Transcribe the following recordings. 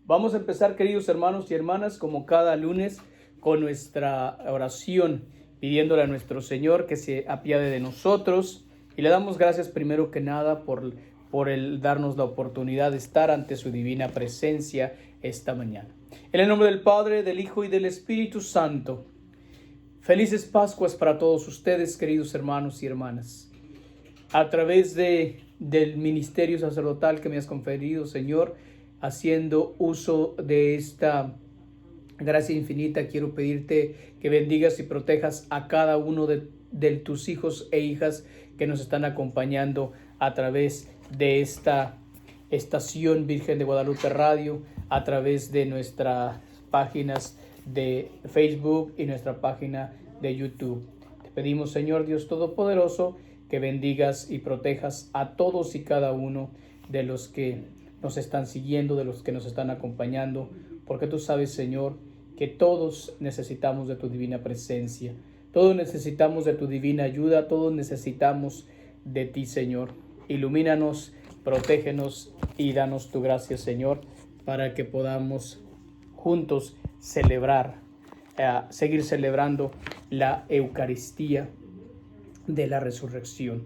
Vamos a empezar, queridos hermanos y hermanas, como cada lunes, con nuestra oración, pidiéndole a nuestro Señor que se apiade de nosotros. Y le damos gracias primero que nada por el darnos la oportunidad de estar ante su divina presencia esta mañana. En el nombre del Padre, del Hijo y del Espíritu Santo. Felices Pascuas para todos ustedes, queridos hermanos y hermanas. A través del ministerio sacerdotal que me has conferido, Señor, haciendo uso de esta gracia infinita, quiero pedirte que bendigas y protejas a cada uno de tus hijos e hijas que nos están acompañando a través de esta estación Virgen de Guadalupe Radio, a través de nuestras páginas de Facebook y nuestra página de YouTube. Te pedimos, Señor Dios Todopoderoso, que bendigas y protejas a todos y cada uno de los que nos están siguiendo, de los que nos están acompañando, porque tú sabes, Señor, que todos necesitamos de tu divina presencia, todos necesitamos de tu divina ayuda, todos necesitamos de ti, Señor. Ilumínanos, protégenos y danos tu gracia, Señor, para que podamos juntos seguir celebrando la Eucaristía de la resurrección.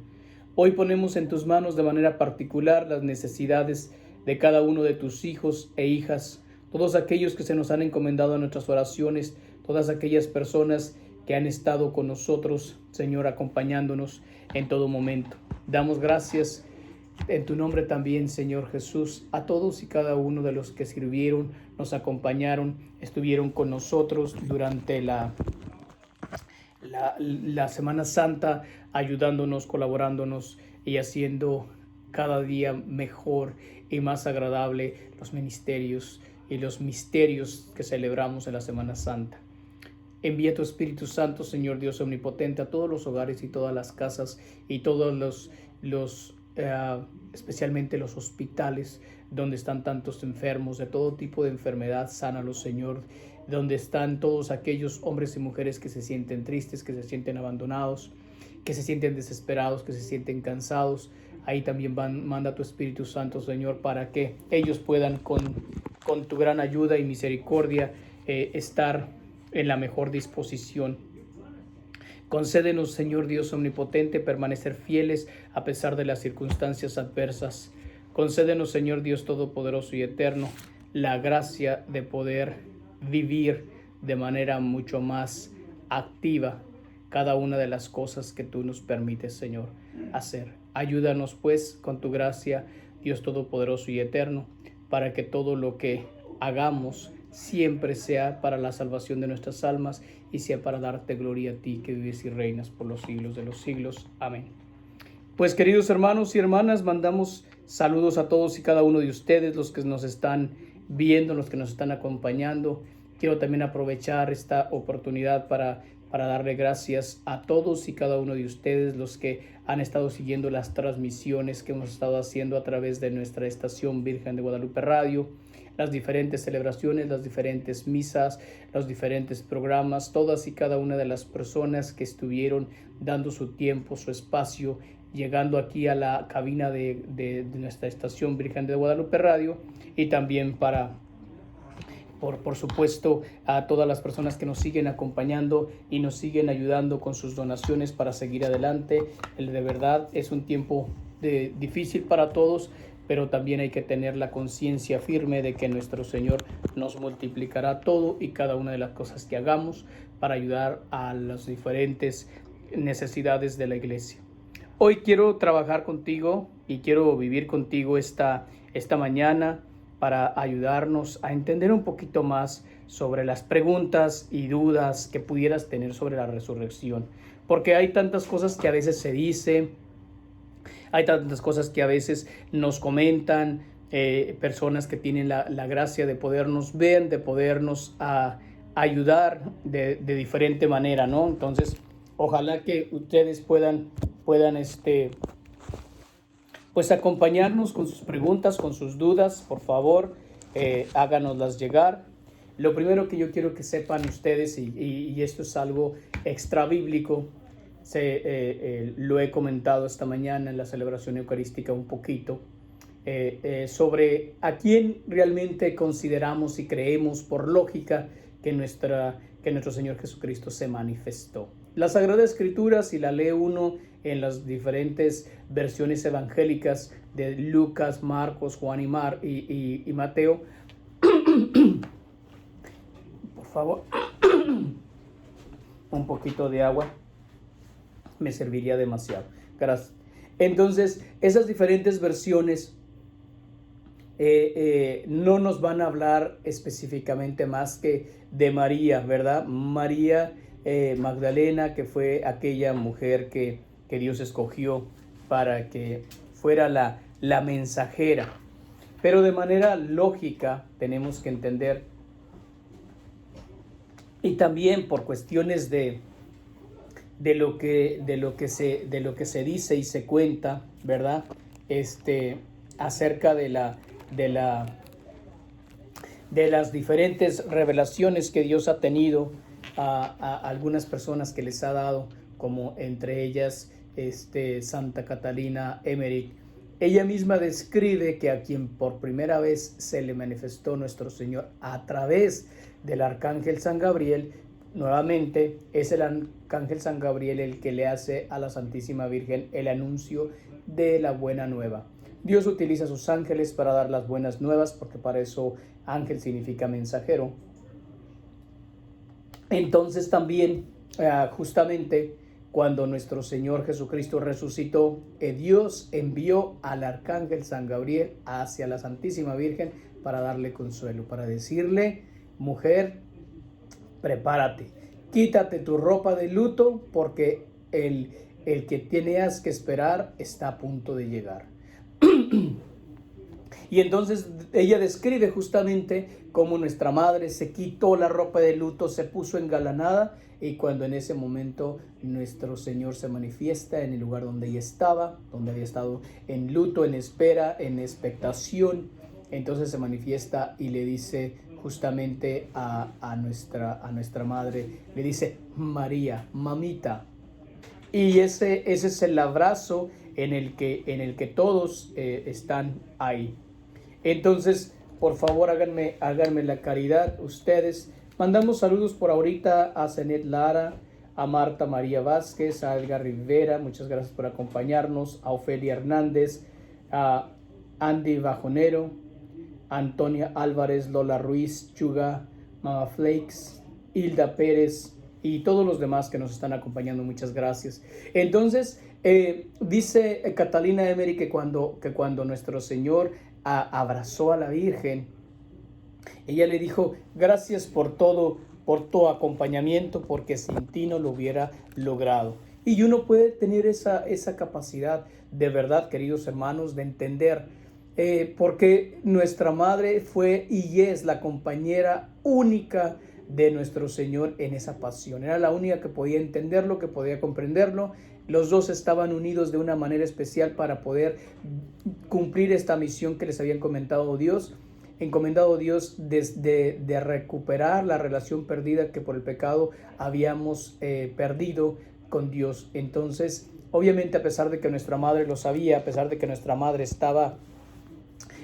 Hoy ponemos en tus manos de manera particular las necesidades de cada uno de tus hijos e hijas, todos aquellos que se nos han encomendado a nuestras oraciones, todas aquellas personas que han estado con nosotros, Señor, acompañándonos en todo momento. Damos gracias en tu nombre también, Señor Jesús, a todos y cada uno de los que sirvieron, nos acompañaron, estuvieron con nosotros durante la Semana Santa, ayudándonos, colaborándonos y haciendo cada día mejor y más agradable los ministerios y los misterios que celebramos en la Semana Santa. Envía tu Espíritu Santo, Señor Dios omnipotente, a todos los hogares y todas las casas y todos especialmente los hospitales donde están tantos enfermos de todo tipo de enfermedad. Sánalos, Señor, donde están todos aquellos hombres y mujeres que se sienten tristes, que se sienten abandonados, que se sienten desesperados, que se sienten cansados. Ahí también manda tu Espíritu Santo, Señor, para que ellos puedan con tu gran ayuda y misericordia estar en la mejor disposición. Concédenos, Señor Dios omnipotente, permanecer fieles a pesar de las circunstancias adversas. Concédenos, Señor Dios todopoderoso y eterno, la gracia de poder vivir de manera mucho más activa cada una de las cosas que tú nos permites, Señor, hacer. Ayúdanos, pues, con tu gracia, Dios todopoderoso y eterno, para que todo lo que hagamos siempre sea para la salvación de nuestras almas y sea para darte gloria a ti, que vives y reinas por los siglos de los siglos. Amén. Pues, queridos hermanos y hermanas, mandamos saludos a todos y cada uno de ustedes, los que nos están viendo, los que nos están acompañando. Quiero también aprovechar esta oportunidad para darle gracias a todos y cada uno de ustedes, los que han estado siguiendo las transmisiones que hemos estado haciendo a través de nuestra estación Virgen de Guadalupe Radio, las diferentes celebraciones, las diferentes misas, los diferentes programas, todas y cada una de las personas que estuvieron dando su tiempo, su espacio, llegando aquí a la cabina de nuestra estación Virgen de Guadalupe Radio, y también por supuesto, a todas las personas que nos siguen acompañando y nos siguen ayudando con sus donaciones para seguir adelante. De verdad es un tiempo difícil para todos, pero también hay que tener la conciencia firme de que nuestro Señor nos multiplicará todo y cada una de las cosas que hagamos para ayudar a las diferentes necesidades de la iglesia. Hoy quiero trabajar contigo y quiero vivir contigo esta mañana para ayudarnos a entender un poquito más sobre las preguntas y dudas que pudieras tener sobre la resurrección. Porque hay tantas cosas que a veces se dicen, hay tantas cosas que a veces nos comentan personas que tienen la gracia de podernos ver, de podernos ayudar de diferente manera, ¿no? Entonces, ojalá que ustedes puedan pues acompañarnos con sus preguntas, con sus dudas. Por favor, háganoslas llegar. Lo primero que yo quiero que sepan ustedes, y esto es algo extra bíblico, lo he comentado esta mañana en la celebración eucarística un poquito, sobre a quién realmente consideramos y creemos por lógica que nuestro Señor Jesucristo se manifestó. La Sagrada Escritura, si la lee uno en las diferentes versiones evangélicas de Lucas, Marcos, Juan y Mateo, por favor, un poquito de agua me serviría demasiado. Gracias. Entonces, esas diferentes versiones no nos van a hablar específicamente más que de María, ¿verdad? María Magdalena, que fue aquella mujer que Dios escogió para que fuera la mensajera. Pero de manera lógica tenemos que entender, y también por cuestiones de lo que se dice y se cuenta, ¿verdad? Acerca de las diferentes revelaciones que Dios ha tenido a algunas personas que les ha dado, como entre ellas Santa Catalina Emmerich. Ella misma describe que a quien por primera vez se le manifestó nuestro Señor a través del arcángel San Gabriel, nuevamente es el arcángel San Gabriel el que le hace a la Santísima Virgen el anuncio de la buena nueva. Dios utiliza a sus ángeles para dar las buenas nuevas, porque para eso ángel significa mensajero. Entonces también, justamente cuando nuestro Señor Jesucristo resucitó, Dios envió al arcángel San Gabriel hacia la Santísima Virgen para darle consuelo, para decirle: mujer, prepárate, quítate tu ropa de luto, porque el que tienes que esperar está a punto de llegar. Y entonces ella describe justamente cómo nuestra madre se quitó la ropa de luto, se puso engalanada, y cuando en ese momento nuestro Señor se manifiesta en el lugar donde ella estaba, donde había estado en luto, en espera, en expectación, entonces se manifiesta y le dice justamente a nuestra madre, le dice: María, mamita. Y ese es el abrazo en el que todos están ahí. Entonces, por favor, háganme la caridad ustedes. Mandamos saludos por ahorita a Zenet Lara, a Marta María Vázquez, a Edgar Rivera, muchas gracias por acompañarnos, a Ofelia Hernández, a Andy Bajonero, a Antonia Álvarez, Lola Ruiz, Chuga, Mama Flakes, Hilda Pérez y todos los demás que nos están acompañando. Muchas gracias. Entonces, dice Catalina Emmerich que cuando nuestro Señor abrazó a la Virgen, ella le dijo: gracias por tu acompañamiento, porque sin ti no lo hubiera logrado. Y uno puede tener esa capacidad de verdad, queridos hermanos, de entender, porque nuestra madre fue y es la compañera única de nuestro Señor en esa pasión. Era la única que podía entenderlo, que podía comprenderlo. Los dos estaban unidos de una manera especial para poder cumplir esta misión que les había encomendado Dios de recuperar la relación perdida que por el pecado habíamos perdido con Dios. Entonces, obviamente, a pesar de que nuestra madre lo sabía, a pesar de que nuestra madre estaba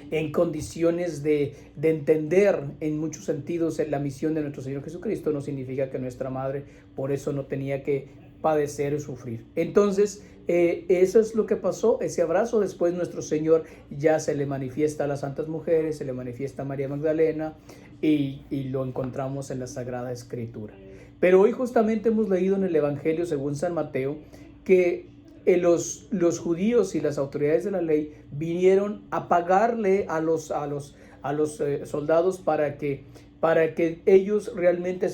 en condiciones de entender en muchos sentidos la misión de nuestro Señor Jesucristo, no significa que nuestra madre por eso no tenía que padecer o sufrir. Entonces, eso es lo que pasó, ese abrazo. Después nuestro Señor ya se le manifiesta a las santas mujeres, se le manifiesta a María Magdalena, y lo encontramos en la Sagrada Escritura. Pero hoy justamente hemos leído en el Evangelio según San Mateo que los judíos y las autoridades de la ley vinieron a pagarle a los soldados para que ellos realmente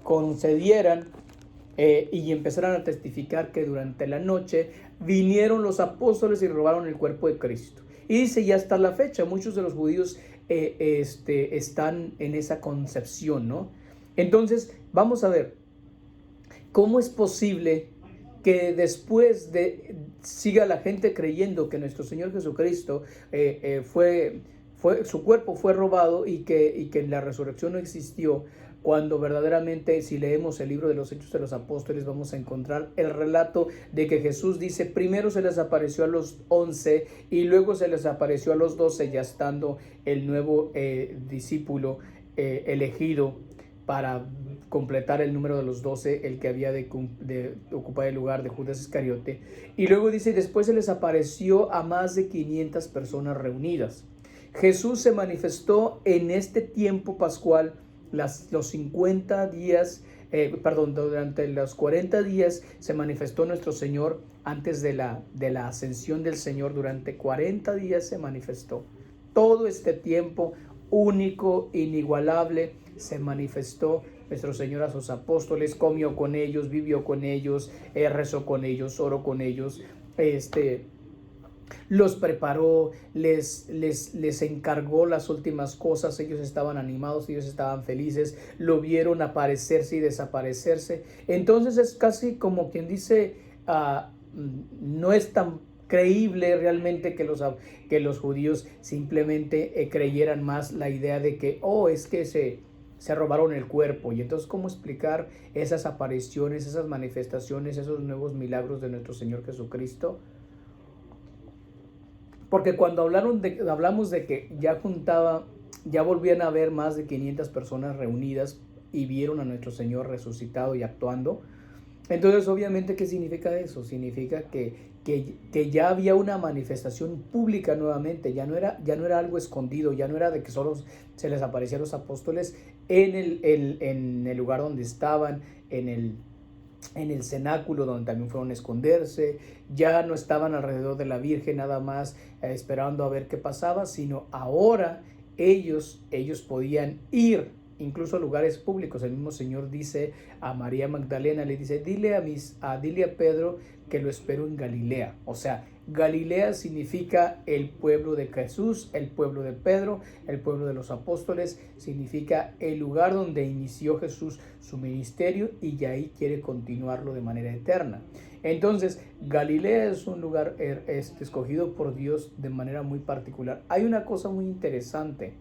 concedieran y empezaran a testificar que durante la noche vinieron los apóstoles y robaron el cuerpo de Cristo. Y dice, y hasta la fecha muchos de los judíos están en esa concepción, ¿no? Entonces, vamos a ver, ¿cómo es posible que después siga la gente creyendo que nuestro Señor Jesucristo su cuerpo fue robado y que la resurrección no existió, cuando verdaderamente, si leemos el libro de los Hechos de los Apóstoles, vamos a encontrar el relato de que Jesús dice, primero se les apareció a los 11 y luego se les apareció a los 12, ya estando el nuevo discípulo elegido para completar el número de los 12, el que había de ocupar el lugar de Judas Iscariote. Y luego dice, después se les apareció a más de 500 personas reunidas. Jesús se manifestó en este tiempo pascual, los 50 días, durante los 40 días se manifestó nuestro Señor antes de la ascensión del Señor. Durante 40 días se manifestó. Todo este tiempo único, inigualable, se manifestó nuestro Señor a sus apóstoles, comió con ellos, vivió con ellos, rezó con ellos, oró con ellos, los preparó, les encargó las últimas cosas. Ellos estaban animados, ellos estaban felices, lo vieron aparecerse y desaparecerse. Entonces es casi como quien dice, no es tan creíble realmente que los judíos simplemente creyeran más la idea de que, es que se robaron el cuerpo. Y entonces, ¿cómo explicar esas apariciones, esas manifestaciones, esos nuevos milagros de nuestro Señor Jesucristo? Porque cuando hablamos de que ya volvían a haber más de 500 personas reunidas y vieron a nuestro Señor resucitado y actuando, entonces obviamente, ¿qué significa eso? Significa que ya había una manifestación pública nuevamente, ya no era algo escondido, ya no era de que solo se les aparecía a los apóstoles en el lugar donde estaban, en el cenáculo donde también fueron a esconderse, ya no estaban alrededor de la Virgen nada más esperando a ver qué pasaba, sino ahora ellos podían ir incluso a lugares públicos. El mismo Señor dice a María Magdalena, le dice, dile a Pedro que lo espero en Galilea. O sea, Galilea significa el pueblo de Jesús, el pueblo de Pedro, el pueblo de los apóstoles, significa el lugar donde inició Jesús su ministerio y ya ahí quiere continuarlo de manera eterna. Entonces, Galilea es un lugar escogido por Dios de manera muy particular. Hay una cosa muy interesante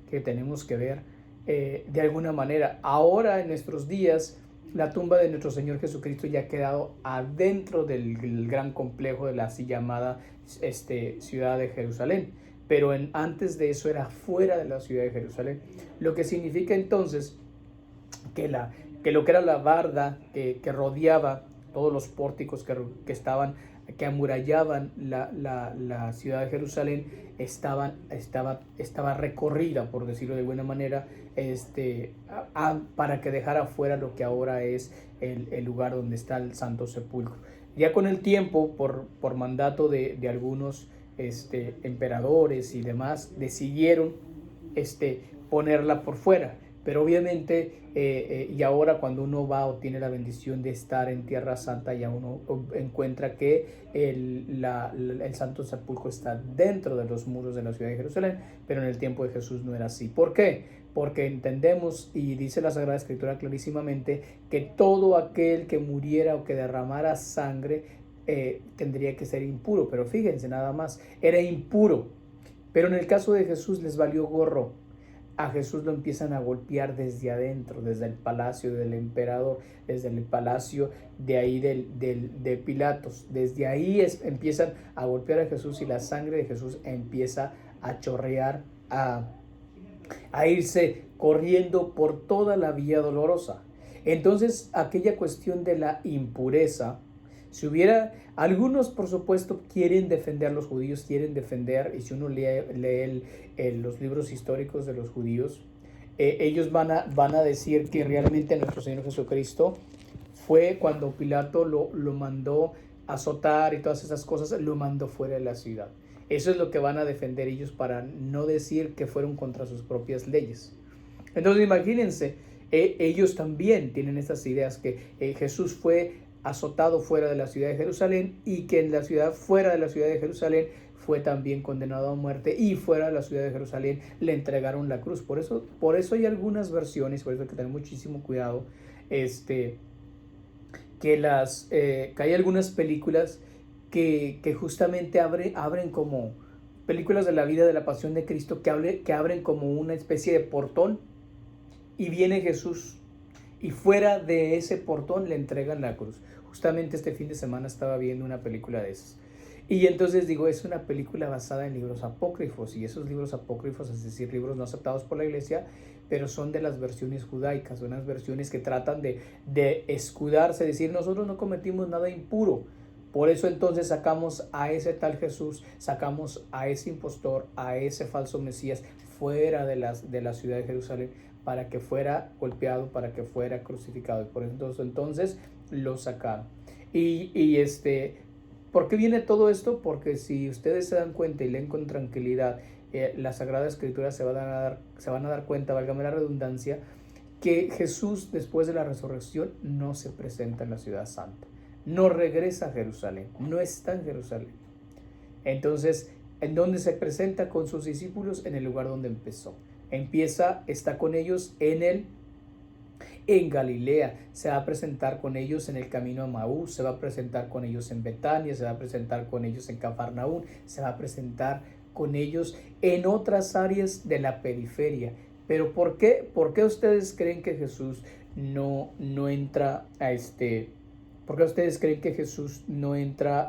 que tenemos que ver de alguna manera. Ahora, en nuestros días, la tumba de nuestro Señor Jesucristo ya ha quedado adentro del gran complejo de la así llamada ciudad de Jerusalén, pero antes de eso era fuera de la ciudad de Jerusalén, lo que significa entonces que lo que era la barda que rodeaba todos los pórticos que amurallaban la ciudad de Jerusalén estaba recorrida, por decirlo de buena manera, para que dejara fuera lo que ahora es el lugar donde está el Santo Sepulcro. Ya con el tiempo, por mandato de algunos emperadores y demás, decidieron ponerla por fuera. Pero obviamente, y ahora cuando uno va o tiene la bendición de estar en Tierra Santa, ya uno encuentra que el Santo Sepulcro está dentro de los muros de la ciudad de Jerusalén, pero en el tiempo de Jesús no era así. ¿Por qué? Porque entendemos, y dice la Sagrada Escritura clarísimamente, que todo aquel que muriera o que derramara sangre tendría que ser impuro. Pero fíjense nada más, era impuro. Pero en el caso de Jesús les valió gorro. A Jesús lo empiezan a golpear desde adentro, desde el palacio del emperador, desde el palacio de ahí de Pilatos. Desde ahí empiezan a golpear a Jesús y la sangre de Jesús empieza a chorrear, a irse corriendo por toda la vía dolorosa. Entonces, aquella cuestión de la impureza, algunos por supuesto quieren defender, los judíos quieren defender, y si uno lee los libros históricos de los judíos, ellos van a decir que realmente nuestro Señor Jesucristo fue cuando Pilato lo mandó azotar y todas esas cosas, lo mandó fuera de la ciudad. Eso es lo que van a defender ellos para no decir que fueron contra sus propias leyes. Entonces imagínense, ellos también tienen estas ideas que Jesús fue azotado fuera de la ciudad de Jerusalén y que fuera de la ciudad de Jerusalén fue también condenado a muerte y fuera de la ciudad de Jerusalén le entregaron la cruz. Por eso hay algunas versiones, por eso hay que tener muchísimo cuidado, que hay algunas películas que justamente abren como películas de la vida de la pasión de Cristo que abren como una especie de portón y viene Jesús y fuera de ese portón le entregan la cruz. Justamente este fin de semana estaba viendo una película de esas. Y entonces digo, es una película basada en libros apócrifos, y esos libros apócrifos, es decir, libros no aceptados por la iglesia, pero son de las versiones judaicas, son las versiones que tratan de escudarse, decir, nosotros no cometimos nada impuro. Por eso entonces sacamos a ese tal Jesús, sacamos a ese impostor, a ese falso Mesías fuera de la ciudad de Jerusalén, para que fuera golpeado, para que fuera crucificado. Y por eso entonces lo sacaron. ¿Por qué viene todo esto? Porque si ustedes se dan cuenta y leen con tranquilidad la Sagrada Escritura, se van a dar cuenta, válgame la redundancia, que Jesús después de la resurrección no se presenta en la ciudad santa, no regresa a Jerusalén, no está en Jerusalén. Entonces, ¿en dónde se presenta con sus discípulos? En el lugar donde empezó. Está con ellos en Galilea, se va a presentar con ellos en el camino a Maús, se va a presentar con ellos en Betania, se va a presentar con ellos en Cafarnaún, se va a presentar con ellos en otras áreas de la periferia. Pero ¿por qué ustedes creen que Jesús no entra ¿por qué ustedes creen que Jesús no entra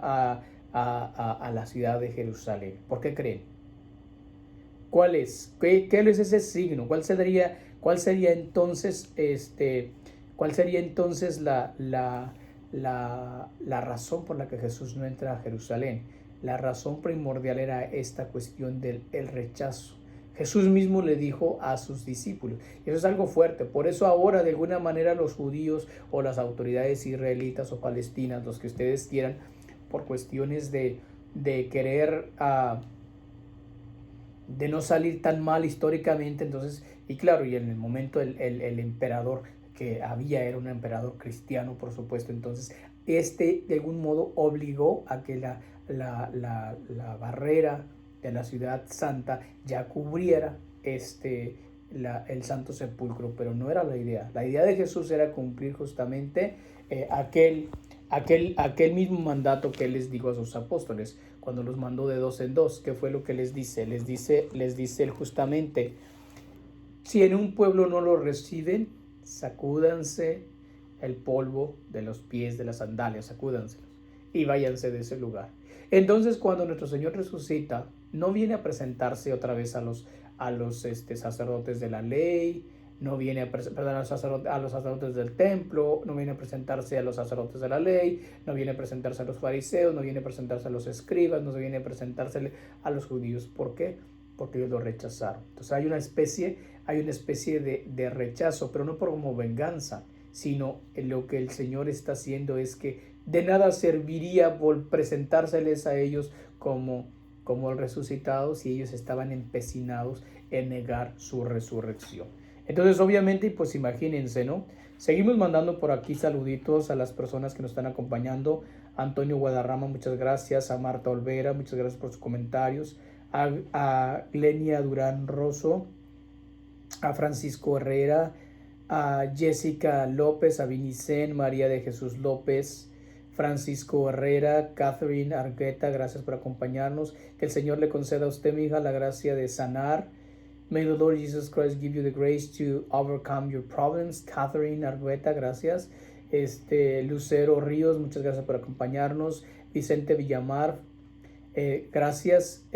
a la ciudad de Jerusalén? ¿Por qué creen? ¿Cuál es? ¿Qué es ese signo? ¿Cuál sería entonces la razón por la que Jesús no entra a Jerusalén? La razón primordial era esta cuestión del rechazo. Jesús mismo le dijo a sus discípulos, y eso es algo fuerte. Por eso ahora de alguna manera los judíos o las autoridades israelitas o palestinas, los que ustedes quieran, por cuestiones de querer de no salir tan mal históricamente, entonces, y claro, y en el momento el emperador que había era un emperador cristiano, por supuesto, entonces de algún modo obligó a que la barrera de la ciudad santa ya cubriera el Santo Sepulcro, pero no era la idea. La idea de Jesús era cumplir justamente aquel mismo mandato que él les dijo a sus apóstoles cuando los mandó de 2 en 2. ¿Qué fue lo que les dice? Les dice él justamente: si en un pueblo no lo reciben, sacúdanse el polvo de los pies de las sandalias, sacúdanselos y váyanse de ese lugar. Entonces, cuando nuestro Señor resucita, no viene a presentarse otra vez a los sacerdotes de la ley, no viene a los sacerdotes del templo, no viene a presentarse a los sacerdotes de la ley, no viene a presentarse a los fariseos, no viene a presentarse a los escribas, no viene a presentarse a los judíos. ¿Por qué? Porque ellos lo rechazaron. Entonces hay una especie de rechazo, pero no por como venganza, sino lo que el Señor está haciendo es que de nada serviría presentárseles a ellos como resucitados si ellos estaban empecinados en negar su resurrección. Entonces, obviamente, pues imagínense, ¿no? Seguimos mandando por aquí saluditos a las personas que nos están acompañando. Antonio Guadarrama, muchas gracias. A Marta Olvera, muchas gracias por sus comentarios. A Glenia Durán Rosso, a Francisco Herrera, a Jessica López, a Vinicen, María de Jesús López, Francisco Herrera, Catherine Argueta, gracias por acompañarnos. Que el Señor le conceda a usted, mi hija, la gracia de sanar. May the Lord Jesus Christ give you the grace to overcome your problems. Catherine Argueta, gracias. Lucero Ríos, muchas gracias por acompañarnos. Vicente Villamar, gracias.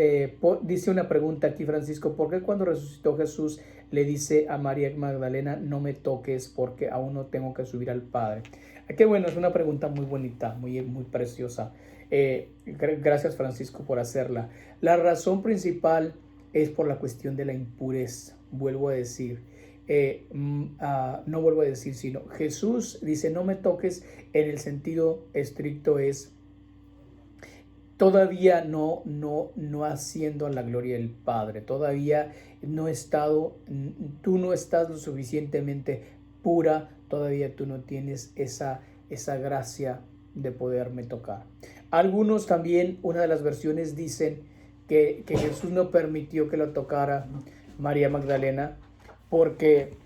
Dice una pregunta aquí, Francisco: ¿por qué cuando resucitó Jesús le dice a María Magdalena, no me toques porque aún no tengo que subir al Padre? Qué bueno, es una pregunta muy bonita, muy preciosa. Gracias, Francisco, por hacerla. La razón principal es por la cuestión de la impureza. Vuelvo a decir, no vuelvo a decir, sino Jesús dice no me toques, en el sentido estricto es todavía no haciendo la gloria del Padre, todavía tú no estás lo suficientemente pura, todavía tú no tienes esa gracia de poderme tocar. Algunos también, una de las versiones dicen que Jesús no permitió que lo tocara María Magdalena porque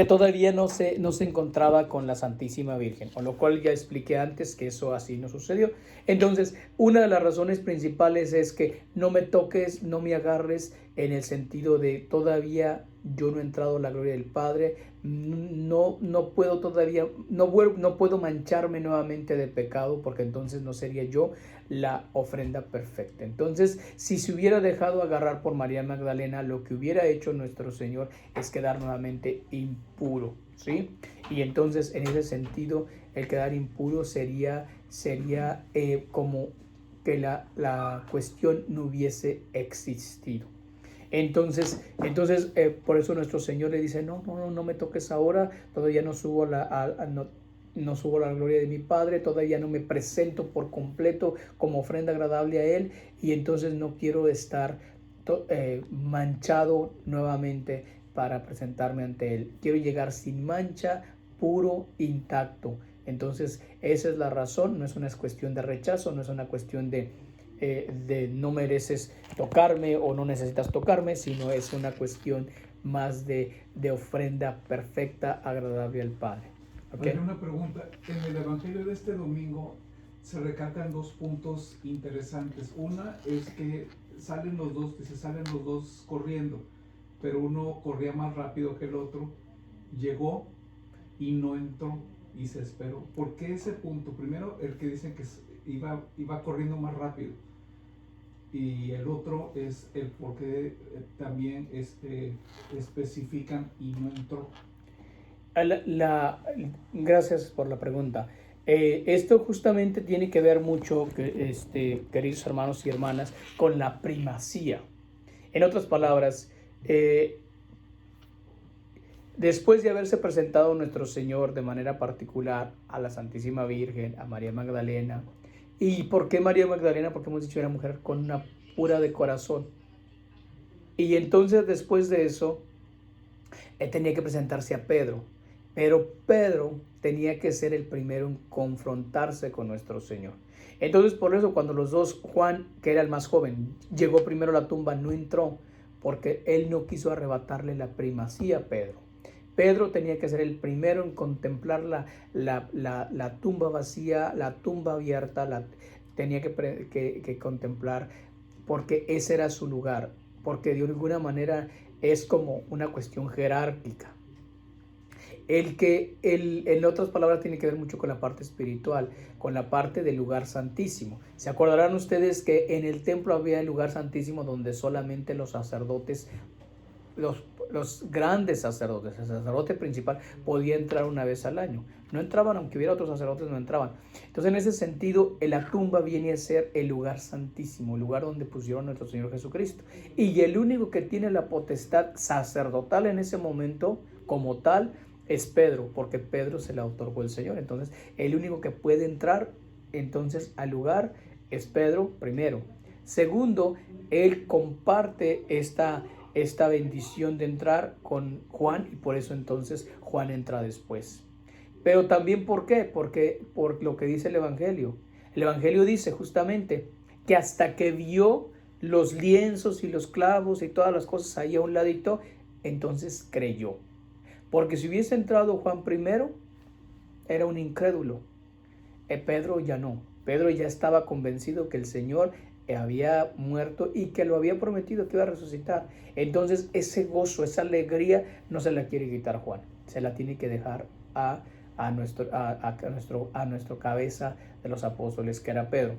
todavía no se encontraba con la Santísima Virgen, con lo cual ya expliqué antes que eso así no sucedió. Entonces, una de las razones principales es que no me toques, no me agarres, en el sentido de todavía yo no he entrado a la gloria del Padre, no puedo todavía, no puedo mancharme nuevamente de pecado, porque entonces no sería yo la ofrenda perfecta. Entonces, si se hubiera dejado agarrar por María Magdalena, lo que hubiera hecho nuestro Señor es quedar nuevamente impuro, ¿sí? Y entonces, en ese sentido, el quedar impuro sería como que la cuestión no hubiese existido. Entonces por eso nuestro Señor le dice, no me toques ahora, todavía no subo no subo la gloria de mi Padre, todavía no me presento por completo como ofrenda agradable a Él, y entonces no quiero estar manchado nuevamente para presentarme ante Él. Quiero llegar sin mancha, puro, intacto. Entonces esa es la razón, no es una cuestión de rechazo, no es una cuestión de no mereces tocarme o no necesitas tocarme, sino es una cuestión más de ofrenda perfecta, agradable al Padre. ¿Okay? Una pregunta, en el Evangelio de este domingo se recalcan dos puntos interesantes. Una es que salen los dos corriendo, pero uno corría más rápido que el otro, llegó y no entró y se esperó. ¿Por qué ese punto? Primero, el que dice que iba corriendo más rápido, y el otro es el por qué también especifican y no entró. Gracias por la pregunta. Esto justamente tiene que ver mucho, queridos hermanos y hermanas, con la primacía. En otras palabras, después de haberse presentado nuestro Señor de manera particular a la Santísima Virgen, a María Magdalena. ¿Y por qué María Magdalena? Porque hemos dicho era mujer con una pura de corazón. Y entonces después de eso, tenía que presentarse a Pedro. Pero Pedro tenía que ser el primero en confrontarse con nuestro Señor. Entonces por eso cuando los dos, Juan, que era el más joven, llegó primero a la tumba, no entró, porque él no quiso arrebatarle la primacía a Pedro. Pedro tenía que ser el primero en contemplar la tumba vacía, la tumba abierta, tenía que contemplar, porque ese era su lugar, porque de alguna manera es como una cuestión jerárquica. En otras palabras, tiene que ver mucho con la parte espiritual, con la parte del lugar santísimo. Se acordarán ustedes que en el templo había el lugar santísimo donde solamente los sacerdotes, los grandes sacerdotes, el sacerdote principal podía entrar una vez al año. No entraban, aunque hubiera otros sacerdotes, no entraban. Entonces, en ese sentido, la tumba viene a ser el lugar santísimo, el lugar donde pusieron a nuestro Señor Jesucristo. Y el único que tiene la potestad sacerdotal en ese momento, como tal, es Pedro, porque Pedro se la otorgó el Señor. Entonces, el único que puede entrar entonces al lugar es Pedro, primero. Segundo, él comparte esta bendición de entrar con Juan, y por eso entonces Juan entra después. Pero también, ¿por qué? Porque por lo que dice el Evangelio. El Evangelio dice justamente que hasta que vio los lienzos y los clavos y todas las cosas ahí a un ladito, entonces creyó. Porque si hubiese entrado Juan primero, era un incrédulo. Pedro ya no. Pedro ya estaba convencido que el Señor había muerto y que lo había prometido que iba a resucitar. Entonces ese gozo, esa alegría no se la quiere quitar Juan. Se la tiene que dejar a nuestro cabeza de los apóstoles, que era Pedro.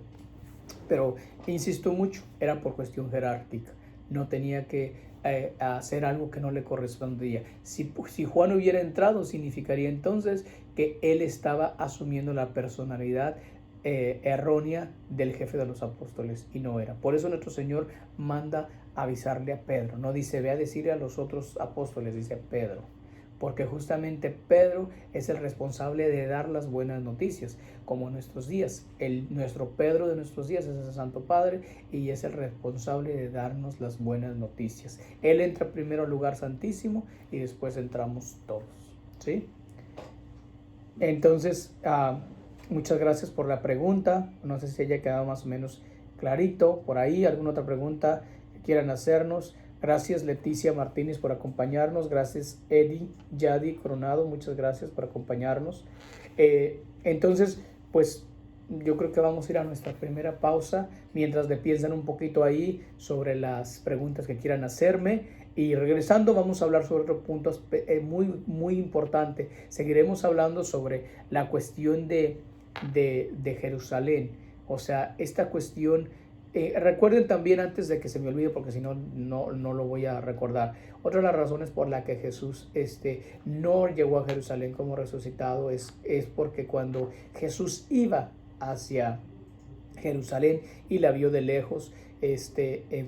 Pero insisto mucho, era por cuestión jerárquica. No tenía que hacer algo que no le correspondía. Si Juan hubiera entrado, significaría entonces que él estaba asumiendo la personalidad errónea del jefe de los apóstoles, y no era. Por eso nuestro Señor manda avisarle a Pedro. No dice ve a decirle a los otros apóstoles, dice Pedro. Porque justamente Pedro es el responsable de dar las buenas noticias, como en nuestros días. Nuestro Pedro de nuestros días es el Santo Padre, y es el responsable de darnos las buenas noticias. Él entra primero al lugar santísimo y después entramos todos, ¿sí? Entonces, muchas gracias por la pregunta. No sé si haya quedado más o menos clarito por ahí. ¿Alguna otra pregunta que quieran hacernos? Gracias Leticia Martínez por acompañarnos. Gracias Eddie Yadi Coronado. Muchas gracias por acompañarnos. Entonces, pues yo creo que vamos a ir a nuestra primera pausa mientras le piensan un poquito ahí sobre las preguntas que quieran hacerme. Y regresando vamos a hablar sobre otro punto muy importante. Seguiremos hablando sobre la cuestión de Jerusalén. O sea, esta cuestión, recuerden también antes de que se me olvide, porque si no, no lo voy a recordar. Otra de las razones por la que Jesús no llegó a Jerusalén como resucitado es porque cuando Jesús iba hacia Jerusalén y la vio de lejos,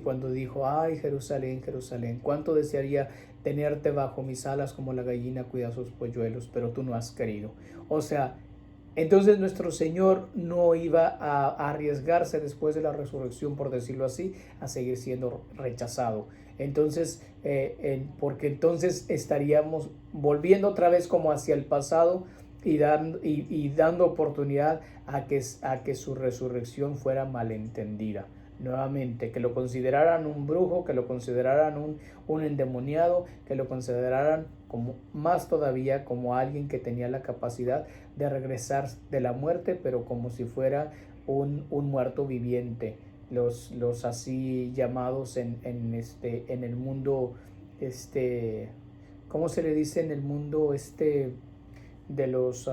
cuando dijo: ay, Jerusalén, Jerusalén, cuánto desearía tenerte bajo mis alas como la gallina cuida sus polluelos, pero tú no has querido. O sea, entonces nuestro Señor no iba a arriesgarse después de la resurrección, por decirlo así, a seguir siendo rechazado. Entonces, porque entonces estaríamos volviendo otra vez como hacia el pasado y dando oportunidad a que su resurrección fuera malentendida. Nuevamente, que lo consideraran un brujo, que lo consideraran un endemoniado, que lo consideraran como más todavía como alguien que tenía la capacidad de regresar de la muerte, pero como si fuera un muerto viviente. Los así llamados en el mundo, ¿cómo se le dice en el mundo de los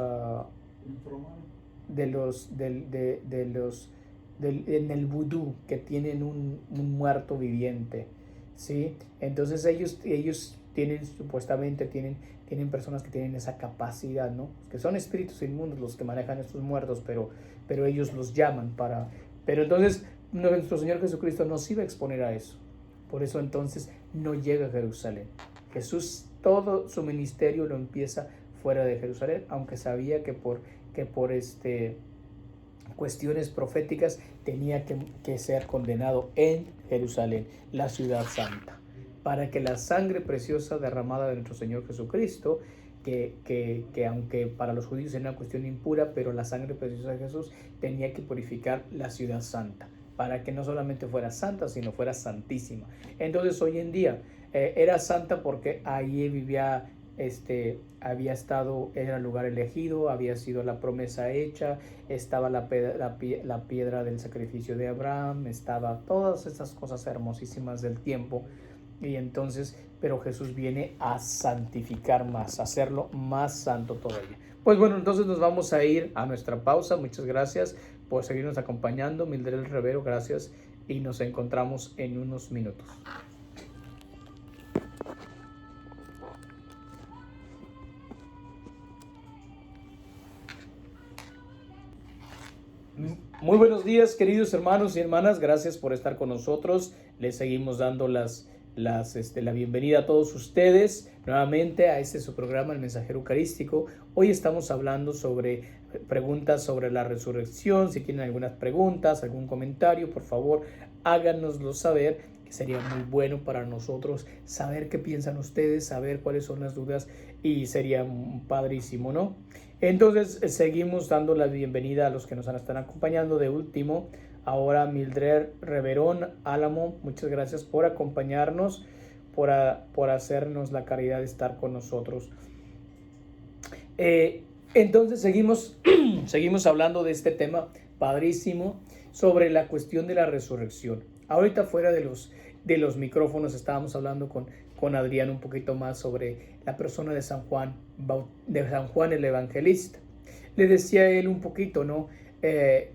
en el vudú, que tienen un muerto viviente, ¿sí? Entonces ellos supuestamente tienen personas que tienen esa capacidad, ¿no? Que son espíritus inmundos los que manejan estos muertos, pero ellos los llaman pero entonces nuestro Señor Jesucristo nos iba a exponer a eso. Por eso entonces no llega a Jerusalén. Jesús todo su ministerio lo empieza fuera de Jerusalén, aunque sabía que por cuestiones proféticas tenía que ser condenado en Jerusalén, la ciudad santa, para que la sangre preciosa derramada de nuestro Señor Jesucristo, que aunque para los judíos era una cuestión impura, pero la sangre preciosa de Jesús tenía que purificar la ciudad santa, para que no solamente fuera santa, sino fuera santísima. Entonces hoy en día era santa porque ahí vivía, era el lugar elegido, había sido la promesa hecha, estaba la piedra del sacrificio de Abraham, estaba todas esas cosas hermosísimas del tiempo. Y entonces, pero Jesús viene a santificar más, a hacerlo más santo todavía. Pues bueno, entonces nos vamos a ir a nuestra pausa. Muchas gracias por seguirnos acompañando. Mildred Rivero, gracias, y nos encontramos en unos minutos. Muy buenos días, queridos hermanos y hermanas. Gracias por estar con nosotros. Les seguimos dando la bienvenida a todos ustedes nuevamente a su programa, El Mensajero Eucarístico. Hoy estamos hablando sobre preguntas sobre la resurrección. Si tienen algunas preguntas, algún comentario, por favor, háganoslo saber, que sería muy bueno para nosotros saber qué piensan ustedes, saber cuáles son las dudas, y sería padrísimo, ¿no? Entonces seguimos dando la bienvenida a los que nos están acompañando. De último, ahora Mildred Reverón Álamo, muchas gracias por acompañarnos, por hacernos la caridad de estar con nosotros. Entonces seguimos hablando de este tema padrísimo sobre la cuestión de la resurrección. Ahorita fuera de los micrófonos estábamos hablando con Adrián un poquito más sobre la persona de San Juan el Evangelista. Le decía a él un poquito, ¿no?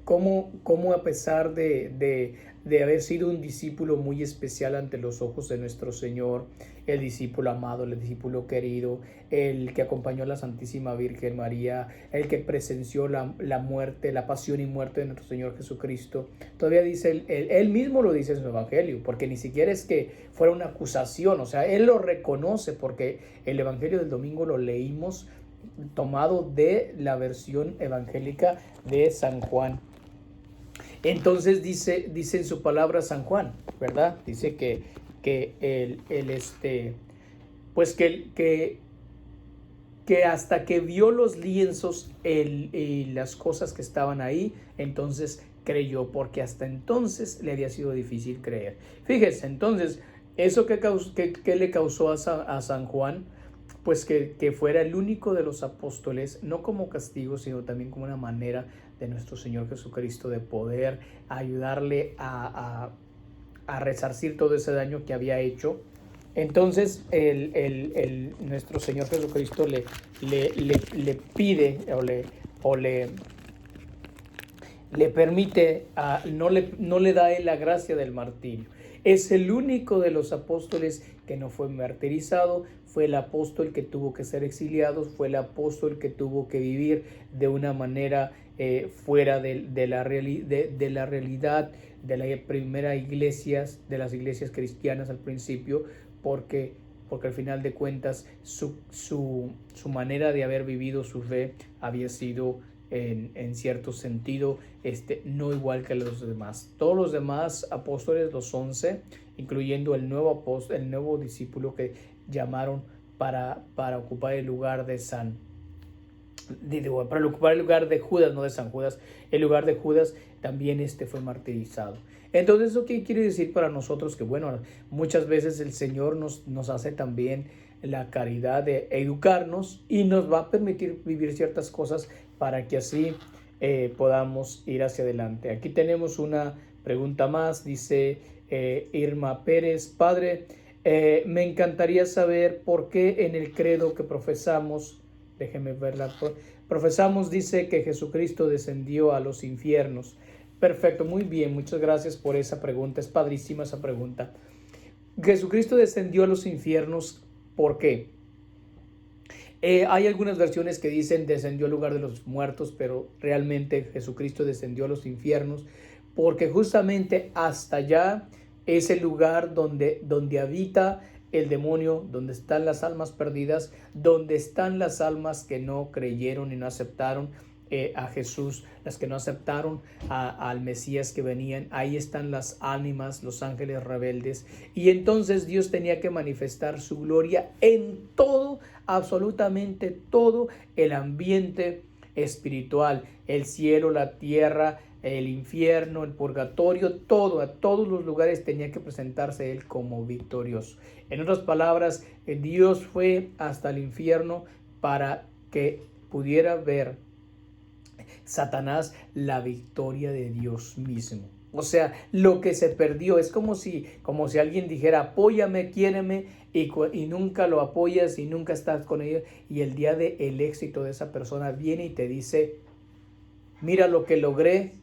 Cómo a pesar de haber sido un discípulo muy especial ante los ojos de nuestro Señor, el discípulo amado, el discípulo querido, el que acompañó a la Santísima Virgen María, el que presenció la muerte, la pasión y muerte de nuestro Señor Jesucristo, todavía dice, él mismo lo dice en su Evangelio, porque ni siquiera es que fuera una acusación, o sea, él lo reconoce, porque el Evangelio del domingo lo leímos tomado de la versión evangélica de San Juan. Entonces dice en su palabra San Juan, ¿verdad? Dice que hasta que vio los lienzos y las cosas que estaban ahí, entonces creyó, porque hasta entonces le había sido difícil creer. Fíjese, entonces, eso que le causó a San Juan, pues que fuera el único de los apóstoles, no como castigo, sino también como una manera de nuestro Señor Jesucristo, de poder ayudarle a resarcir todo ese daño que había hecho. Entonces nuestro Señor Jesucristo le pide o le permite, no le da la gracia del martirio. Es el único de los apóstoles que no fue martirizado, fue el apóstol que tuvo que ser exiliado, fue el apóstol que tuvo que vivir de una manera fuera de la realidad de la primera iglesias, de las iglesias cristianas al principio, porque al final de cuentas su manera de haber vivido su fe había sido en cierto sentido no igual que los demás. Todos los demás apóstoles, los 11, incluyendo el nuevo discípulo que llamaron para ocupar el lugar para ocupar el lugar de Judas, no de San Judas, el lugar de Judas, también fue martirizado. Entonces, ¿eso qué quiere decir para nosotros? Que bueno, muchas veces el Señor nos hace también la caridad de educarnos y nos va a permitir vivir ciertas cosas para que así podamos ir hacia adelante. Aquí tenemos una pregunta más, dice Irma Pérez: Padre, me encantaría saber por qué en el credo que profesamos, déjeme verla, profesamos, dice que Jesucristo descendió a los infiernos. Perfecto, muy bien, muchas gracias por esa pregunta, es padrísima esa pregunta. Jesucristo descendió a los infiernos, ¿por qué? Hay algunas versiones que dicen descendió al lugar de los muertos, pero realmente Jesucristo descendió a los infiernos porque justamente hasta allá es el lugar donde habita el demonio, donde están las almas perdidas, donde están las almas que no creyeron y no aceptaron a Jesús, las que no aceptaron al Mesías que venían. Ahí están las ánimas, los ángeles rebeldes, y entonces Dios tenía que manifestar su gloria en todo, absolutamente todo el ambiente espiritual, el cielo, la tierra, el infierno, el purgatorio, todo, a todos los lugares tenía que presentarse Él como victorioso. En otras palabras, Dios fue hasta el infierno para que pudiera ver Satanás la victoria de Dios mismo. O sea, lo que se perdió es como si alguien dijera: apóyame, quiéreme, y nunca lo apoyas y nunca estás con ellos, y el día del éxito de esa persona viene y te dice: mira lo que logré,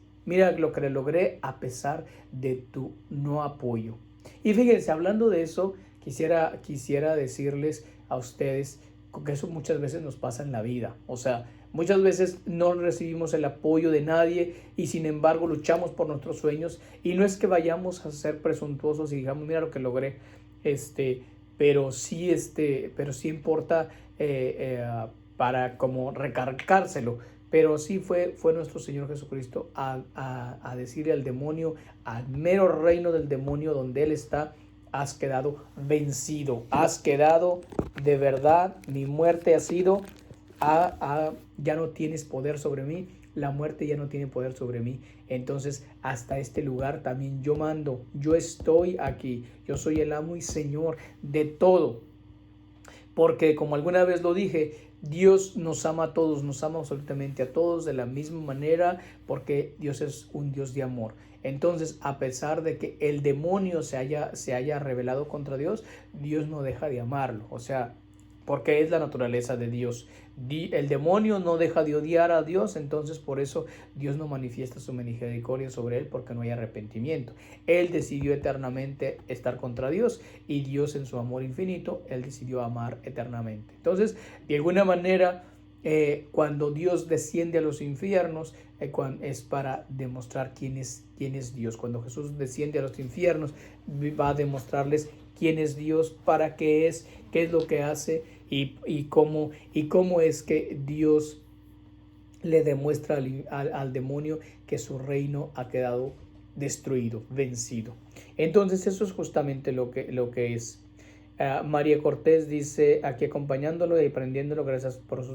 a pesar de tu no apoyo. Y fíjense, hablando de eso, quisiera decirles a ustedes que eso muchas veces nos pasa en la vida. O sea, muchas veces no recibimos el apoyo de nadie y sin embargo luchamos por nuestros sueños, y no es que vayamos a ser presuntuosos y digamos: mira lo que logré, pero sí importa para como recargárselo. Pero sí fue nuestro Señor Jesucristo a decirle al demonio, al mero reino del demonio donde Él está: has quedado vencido, has quedado de verdad, mi muerte ha sido, ya no tienes poder sobre mí, la muerte ya no tiene poder sobre mí. Entonces hasta este lugar también yo mando, yo estoy aquí, yo soy el amo y Señor de todo. Porque como alguna vez lo dije, Dios nos ama a todos, nos ama absolutamente a todos de la misma manera, porque Dios es un Dios de amor. Entonces, a pesar de que el demonio se haya rebelado contra Dios, Dios no deja de amarlo. O sea, porque es la naturaleza de Dios. El demonio no deja de odiar a Dios, entonces por eso Dios no manifiesta su misericordia sobre él, porque no hay arrepentimiento. Él decidió eternamente estar contra Dios, y Dios en su amor infinito, Él decidió amar eternamente. Entonces, de alguna manera, cuando Dios desciende a los infiernos, es para demostrar quién es Dios. Cuando Jesús desciende a los infiernos, va a demostrarles quién es Dios, para qué es lo que hace, y cómo es que Dios le demuestra al demonio que su reino ha quedado destruido, vencido. Entonces eso es justamente lo que es. María Cortés dice aquí acompañándolo y aprendiéndolo: gracias por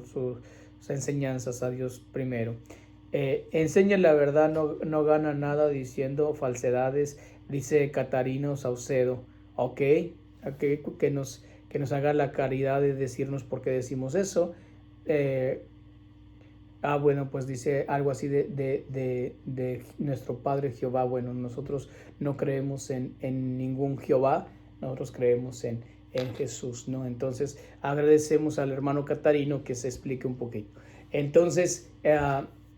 sus enseñanzas, a Dios primero. Enseña la verdad, no gana nada diciendo falsedades, dice Catarino Saucedo. Ok, que nos haga la caridad de decirnos por qué decimos eso. Bueno, pues dice algo así de nuestro Padre Jehová. Bueno, nosotros no creemos en ningún Jehová, nosotros creemos en Jesús, ¿no? Entonces agradecemos al hermano Catarino que se explique un poquito. Entonces,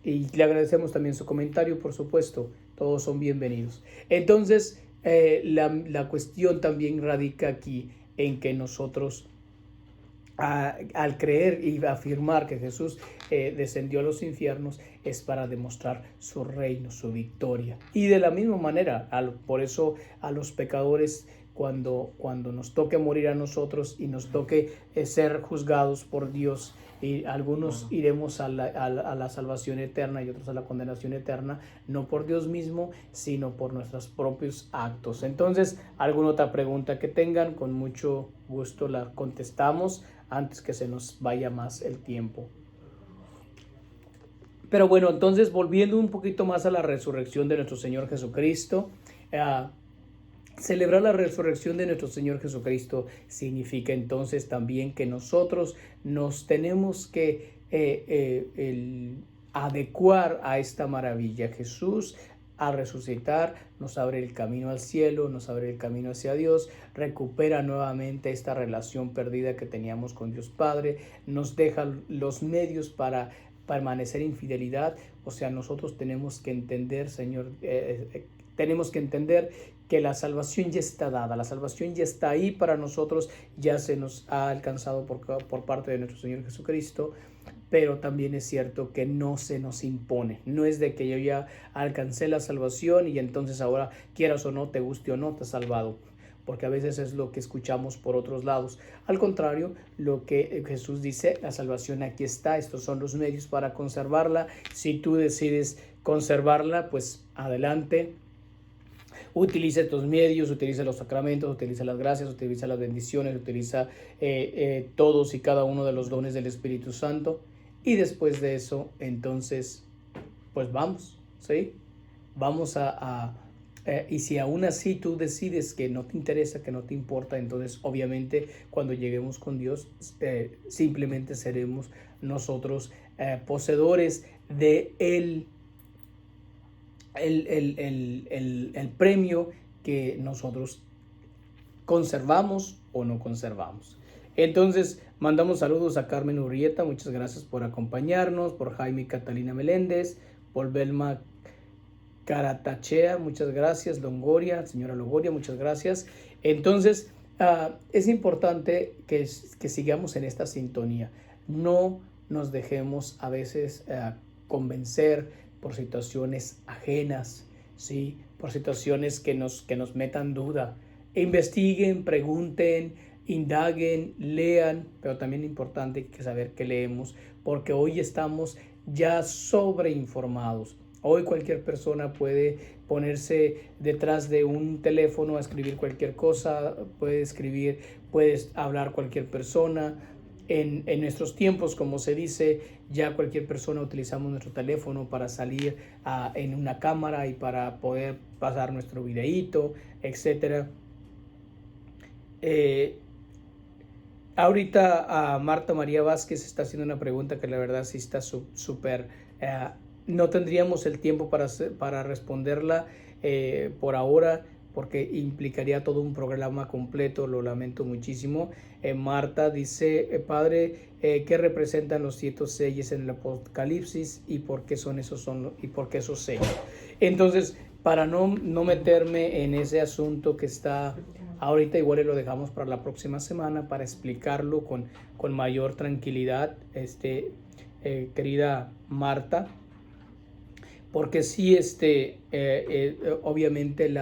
y le agradecemos también su comentario, por supuesto, todos son bienvenidos. Entonces, la cuestión también radica aquí en que nosotros al creer y afirmar que Jesús descendió a los infiernos es para demostrar su reino, su victoria. Y de la misma manera, por eso a los pecadores, cuando nos toque morir a nosotros y nos toque ser juzgados por Dios, y algunos iremos a la salvación eterna y otros a la condenación eterna, no por Dios mismo, sino por nuestros propios actos. Entonces, alguna otra pregunta que tengan, con mucho gusto la contestamos antes que se nos vaya más el tiempo. Pero bueno, entonces volviendo un poquito más a la resurrección de nuestro Señor Jesucristo, celebrar la resurrección de nuestro Señor Jesucristo significa entonces también que nosotros nos tenemos que adecuar a esta maravilla. Jesús, al resucitar, nos abre el camino al cielo, nos abre el camino hacia Dios, recupera nuevamente esta relación perdida que teníamos con Dios Padre, nos deja los medios para permanecer en fidelidad. O sea, nosotros tenemos que entender, Señor, tenemos que entender que la salvación ya está dada, la salvación ya está ahí para nosotros, ya se nos ha alcanzado por parte de nuestro Señor Jesucristo, pero también es cierto que no se nos impone. No es de que yo ya alcancé la salvación y entonces ahora, quieras o no, te guste o no, te has salvado, porque a veces es lo que escuchamos por otros lados. Al contrario, lo que Jesús dice, la salvación aquí está, estos son los medios para conservarla. Si tú decides conservarla, pues adelante. Utiliza estos medios, utiliza los sacramentos, utiliza las gracias, utiliza las bendiciones, utiliza todos y cada uno de los dones del Espíritu Santo. Y después de eso, entonces, pues vamos, ¿sí? Vamos y si aún así tú decides que no te interesa, que no te importa, entonces obviamente cuando lleguemos con Dios, simplemente seremos nosotros poseedores de el premio que nosotros conservamos o no conservamos. Entonces, mandamos saludos a Carmen Urrieta, muchas gracias por acompañarnos, por Jaime y Catalina Meléndez, por Belma Caratachea, muchas gracias, Longoria, señora Longoria, muchas gracias. Entonces, es importante que sigamos en esta sintonía. No nos dejemos a veces convencer por situaciones ajenas, ¿sí? Por situaciones que nos metan duda. Investiguen, pregunten, indaguen, lean, pero también es importante que saber qué leemos, porque hoy estamos ya sobreinformados. Hoy cualquier persona puede ponerse detrás de un teléfono a escribir cualquier cosa, puede hablar cualquier persona. En nuestros tiempos, como se dice, ya cualquier persona utilizamos nuestro teléfono para salir en una cámara y para poder pasar nuestro videíto, etc. Ahorita Marta María Vázquez está haciendo una pregunta que la verdad sí está súper... no tendríamos el tiempo para responderla por ahora, porque implicaría todo un programa completo, lo lamento muchísimo. Marta dice, Padre, ¿qué representan los 7 sellos en el Apocalipsis y por qué son esos sellos? Entonces, para no meterme en ese asunto que está ahorita, igual lo dejamos para la próxima semana para explicarlo con mayor tranquilidad, querida Marta, porque sí, obviamente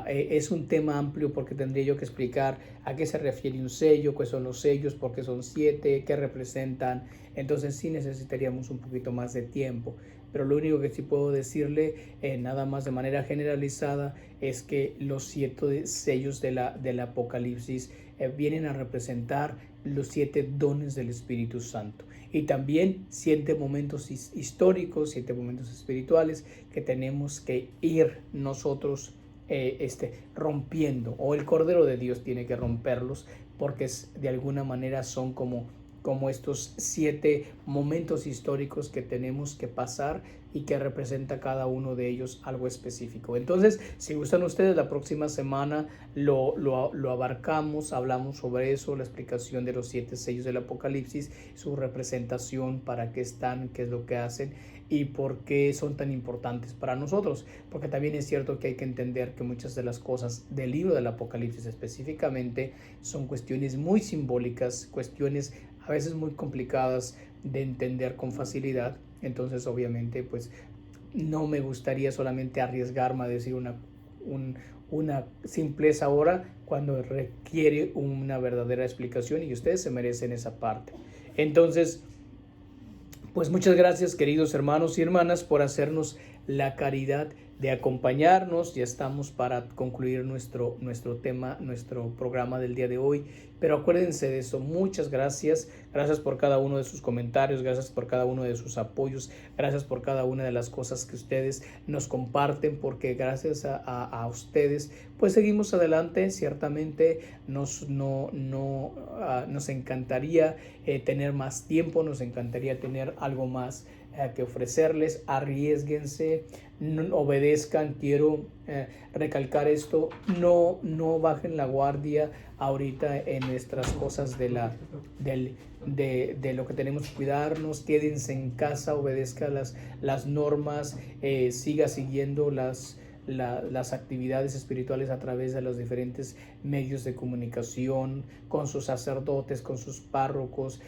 es un tema amplio, porque tendría yo que explicar a qué se refiere un sello, qué son los sellos, por qué son 7, qué representan. Entonces sí necesitaríamos un poquito más de tiempo, pero lo único que sí puedo decirle, nada más de manera generalizada, es que los 7 sellos del Apocalipsis vienen a representar los 7 dones del Espíritu Santo, y también 7 momentos históricos, 7 momentos espirituales que tenemos que ir nosotros rompiendo, o el Cordero de Dios tiene que romperlos, porque de alguna manera son como como estos 7 momentos históricos que tenemos que pasar y que representa cada uno de ellos algo específico. Entonces, si gustan ustedes, la próxima semana lo abarcamos, hablamos sobre eso, la explicación de los 7 sellos del Apocalipsis, su representación, para qué están, qué es lo que hacen y por qué son tan importantes para nosotros. Porque también es cierto que hay que entender que muchas de las cosas del libro del Apocalipsis específicamente son cuestiones muy simbólicas, cuestiones a veces muy complicadas de entender con facilidad. Entonces, obviamente, pues no me gustaría solamente arriesgarme a decir una simpleza ahora cuando requiere una verdadera explicación, y ustedes se merecen esa parte. Entonces, pues muchas gracias, queridos hermanos y hermanas, por hacernos la caridad de acompañarnos. Ya estamos para concluir nuestro tema, nuestro programa del día de hoy. Pero acuérdense de eso. Muchas gracias. Gracias por cada uno de sus comentarios. Gracias por cada uno de sus apoyos. Gracias por cada una de las cosas que ustedes nos comparten, porque gracias a ustedes pues seguimos adelante. Ciertamente nos encantaría tener más tiempo, nos encantaría tener algo más que ofrecerles. Arriésguense, obedezcan. Quiero recalcar esto: no bajen la guardia ahorita en nuestras cosas de lo que tenemos que cuidarnos. Quédense en casa, obedezca las normas, siga siguiendo las actividades espirituales a través de los diferentes medios de comunicación, con sus sacerdotes, con sus párrocos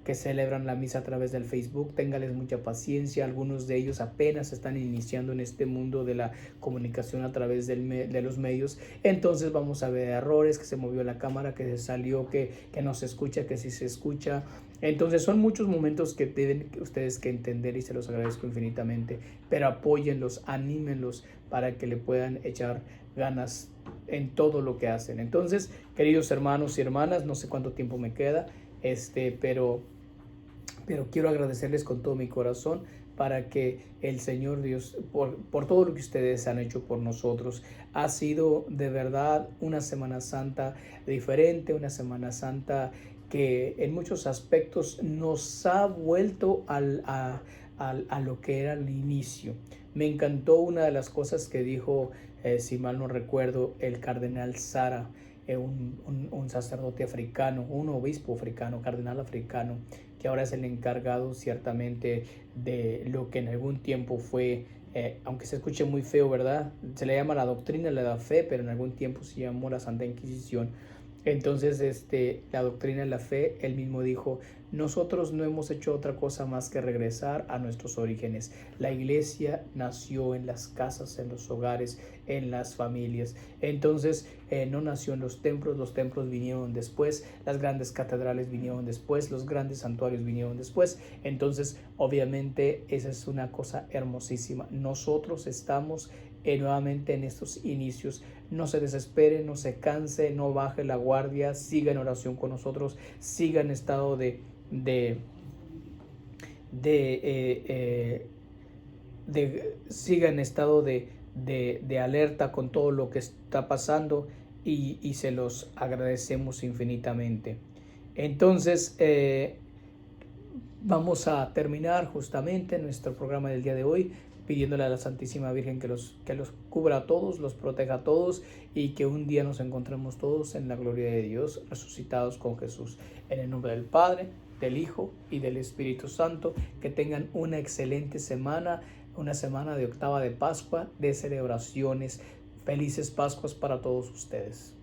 que celebran la misa a través del Facebook. Téngales mucha paciencia. Algunos de ellos apenas están iniciando en este mundo de la comunicación a través de los medios. Entonces vamos a ver errores, que se movió la cámara, que se salió, que no se escucha, que sí se escucha. Entonces son muchos momentos que tienen ustedes que entender, y se los agradezco infinitamente. Pero apóyenlos, anímenlos para que le puedan echar ganas en todo lo que hacen. Entonces, queridos hermanos y hermanas, no sé cuánto tiempo me queda, pero quiero agradecerles con todo mi corazón, para que el Señor Dios, por todo lo que ustedes han hecho por nosotros. Ha sido de verdad una Semana Santa diferente, una Semana Santa que en muchos aspectos nos ha vuelto a lo que era el inicio. Me encantó una de las cosas que dijo, si mal no recuerdo, el cardenal Sara, un sacerdote africano, un obispo africano, cardenal africano, que ahora es el encargado ciertamente de lo que en algún tiempo fue, aunque se escuche muy feo, ¿verdad? Se le llama la doctrina de la fe, pero en algún tiempo se llamó la Santa Inquisición. Entonces, la doctrina de la fe, él mismo dijo: nosotros no hemos hecho otra cosa más que regresar a nuestros orígenes. La iglesia nació en las casas, en los hogares, en las familias. Entonces, no nació en los templos vinieron después, las grandes catedrales vinieron después, los grandes santuarios vinieron después. Entonces, obviamente, esa es una cosa hermosísima. Nosotros estamos nuevamente en estos inicios. No se desespere, no se canse, no baje la guardia, siga en oración con nosotros, siga en estado siga en estado de alerta con todo lo que está pasando, y se los agradecemos infinitamente. Entonces, vamos a terminar justamente nuestro programa del día de hoy, pidiéndole a la Santísima Virgen que los cubra a todos, los proteja a todos, y que un día nos encontremos todos en la gloria de Dios, resucitados con Jesús. En el nombre del Padre, del Hijo y del Espíritu Santo. Que tengan una excelente semana, una semana de octava de Pascua, de celebraciones. Felices Pascuas para todos ustedes.